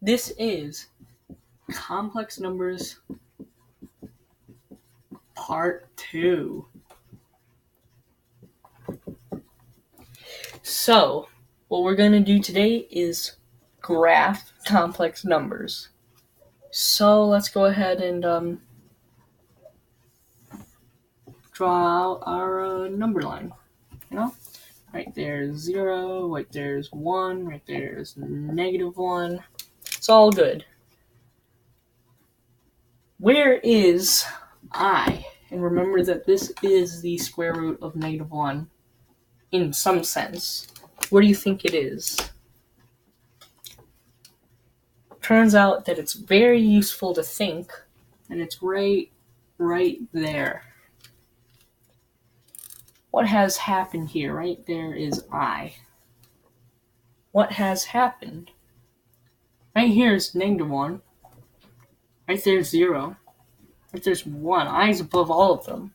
This is Complex Numbers Part 2. So, what we're going to do today is graph complex numbers. So, let's go ahead and draw out our number line. Right there's 0, right there's 1, right there's -1. It's all good. Where is I? And remember that this is the square root of -1 in some sense. Where do you think it is? Turns out that it's very useful to think, and it's right there. What has happened here? Right there is I. What has happened? Right here is -1. Right there's 0. Right there's 1. I is above all of them.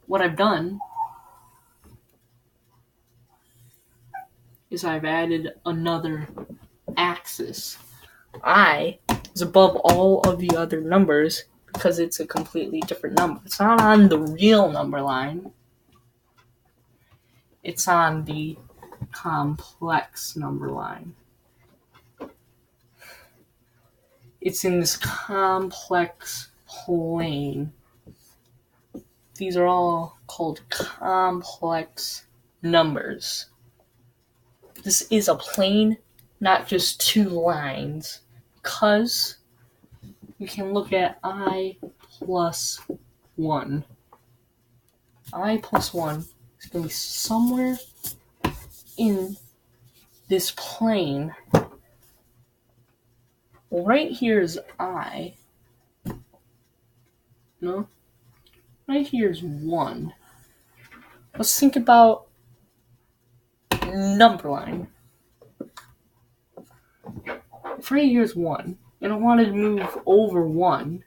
What I've done is I've added another axis. I is above all of the other numbers because it's a completely different number. It's not on the real number line. It's on the complex number line. It's in this complex plane. These are all called complex numbers. This is a plane, not just two lines, because you can look at I plus 1. I plus 1 is going to be somewhere in this plane. Well, right here is I. No? Right here is 1. Let's think about number line. If right here is 1, and I wanted to move over 1,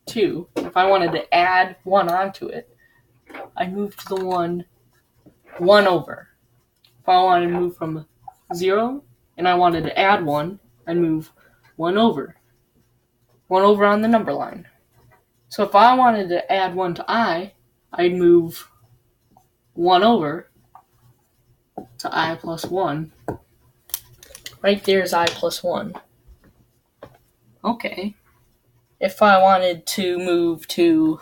2, if I wanted to add 1 onto it, I'd move to the 1 over. If I wanted to move from 0, and I wanted to add 1, I'd move 1 over. 1 over on the number line. So if I wanted to add 1 to I, I'd move 1 over to I plus 1. Right there's I plus 1. Okay. If I wanted to move to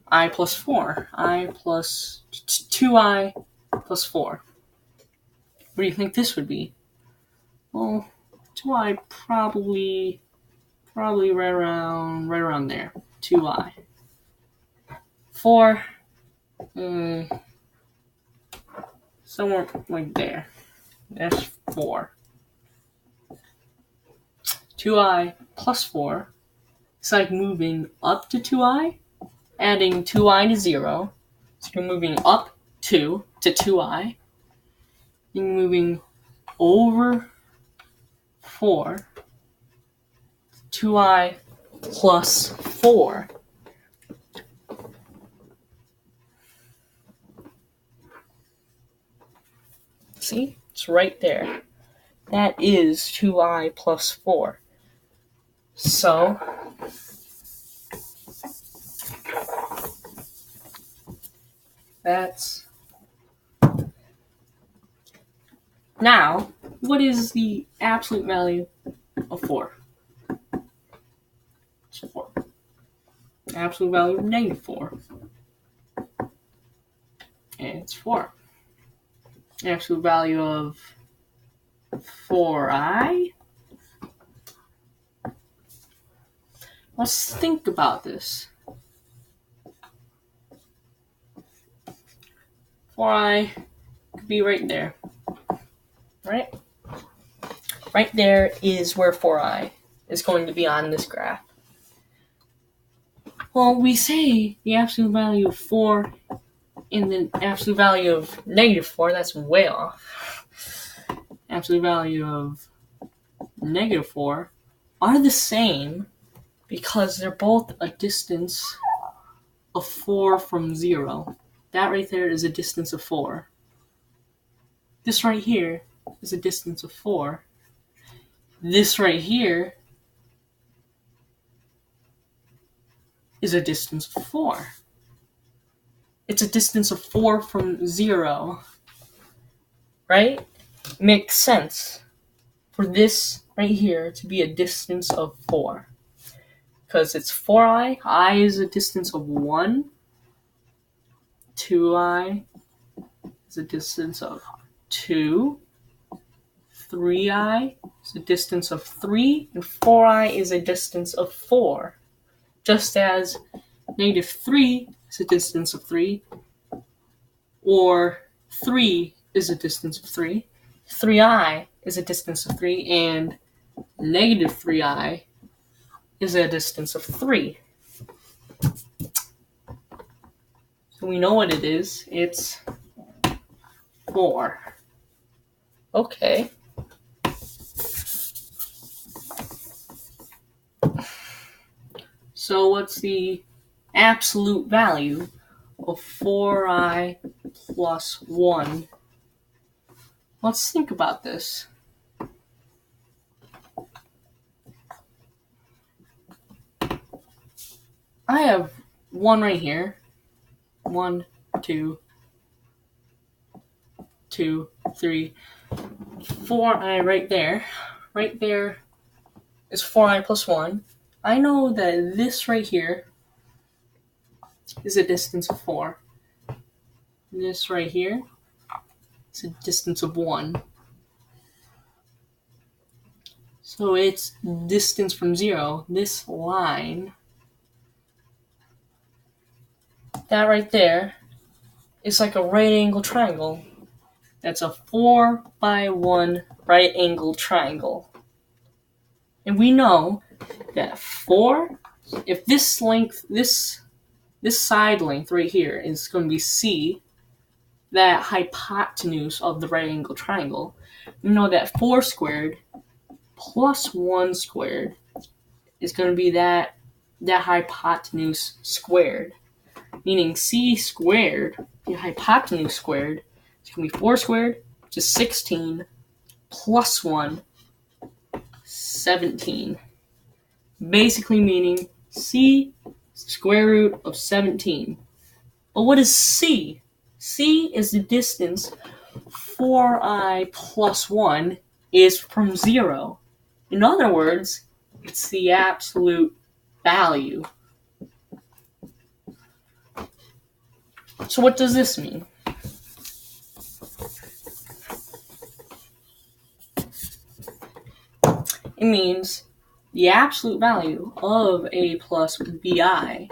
I plus 4, I plus 2I plus 4. What do you think this would be? Well, 2I probably right around there. 2I. 4, somewhere like there. That's 4. 2I plus 4. It's like moving up to 2I, adding 2I to 0. So you're moving up 2 to 2I. You're moving over 4, 2I plus 4. See? It's right there. That is 2I plus 4. So, that's... Now, what is the absolute value of 4? It's 4. Absolute value of -4. And it's 4. Absolute value of 4i. Let's think about this. 4i could be right there. Right? Right there is where 4i is going to be on this graph. Well, we say the absolute value of 4 and the absolute value of -4, that's way off. Absolute value of -4 are the same because they're both a distance of 4 from 0. That right there is a distance of 4. This right here is a distance of 4. this right here is a distance of 4. It's a distance of 4 from 0. Right? Makes sense for this right here to be a distance of 4. Because it's 4i. I is a distance of 1. 2i is a distance of 2. 3i is a distance of 3. And 4i is a distance of 4. Just as negative 3 is a distance of 3. Or 3 is a distance of 3. 3i is a distance of 3. And negative 3i is a distance of 3. So we know what it is. It's 4. Okay. So what's the absolute value of 4i plus 1? Let's think about this. I have 1 right here. 1, 2, 2, 3, 4i right there. Right there is 4i plus 1. I know that this right here is a distance of 4. This right here is a distance of 1. So it's distance from 0. This line, that right there, is like a right angle triangle. That's a 4 by 1 right angle triangle. And we know that 4, if this length, this side length right here is going to be C, that hypotenuse of the right angle triangle, we know that 4 squared plus 1 squared is going to be that hypotenuse squared. Meaning C squared, the hypotenuse squared, is going to be 4 squared, which is 16, plus 1, 17. Basically meaning C is the square root of 17. But what is C? C is the distance 4i plus 1 is from 0. In other words, it's the absolute value. So what does this mean? It means the absolute value of a plus bi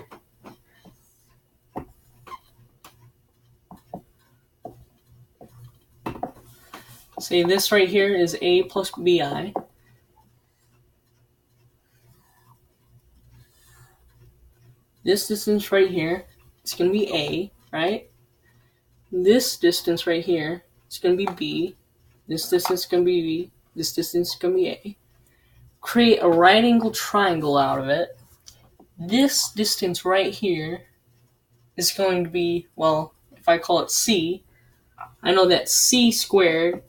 say this right here is a plus bi. This distance right here is going to be a, right? This distance right here is going to be b. This distance is going to be b. This distance is going to be a. Create a right angle triangle out of it. This distance right here is going to be, well, if I call it c, I know that c squared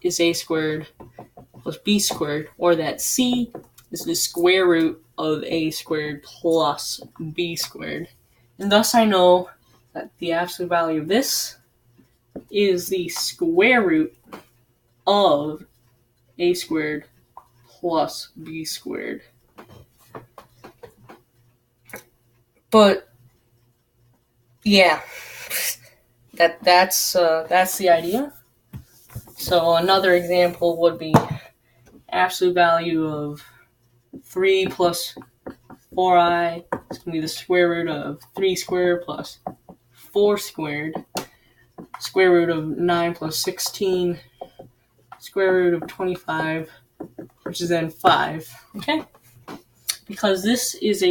is a squared plus b squared, or that c is the square root of a squared plus b squared. And thus I know that the absolute value of this is the square root of a squared plus b squared. But yeah, that's the idea. So another example would be absolute value of 3 plus 4i is going to be the square root of 3 squared plus 4 squared, square root of 9 plus 16, square root of 25, which is then 5. Okay? Because this is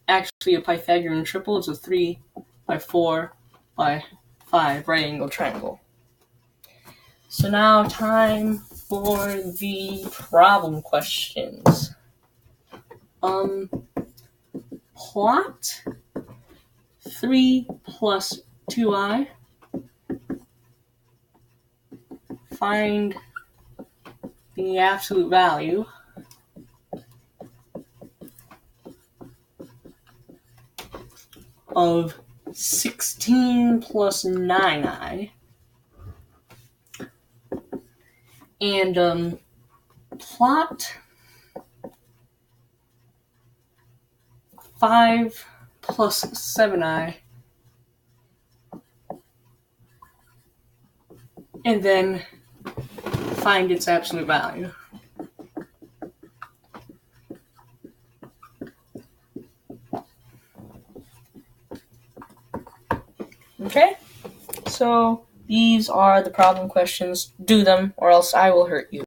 actually a Pythagorean triple. It's a 3 by 4 by 5 right angle triangle. So now time for the problem questions. Plot 3 plus 2i. Find the absolute value. of 16 plus 9i. And plot 5 plus 7i. And then find its absolute value. Okay? So these are the problem questions. Do them, or else I will hurt you.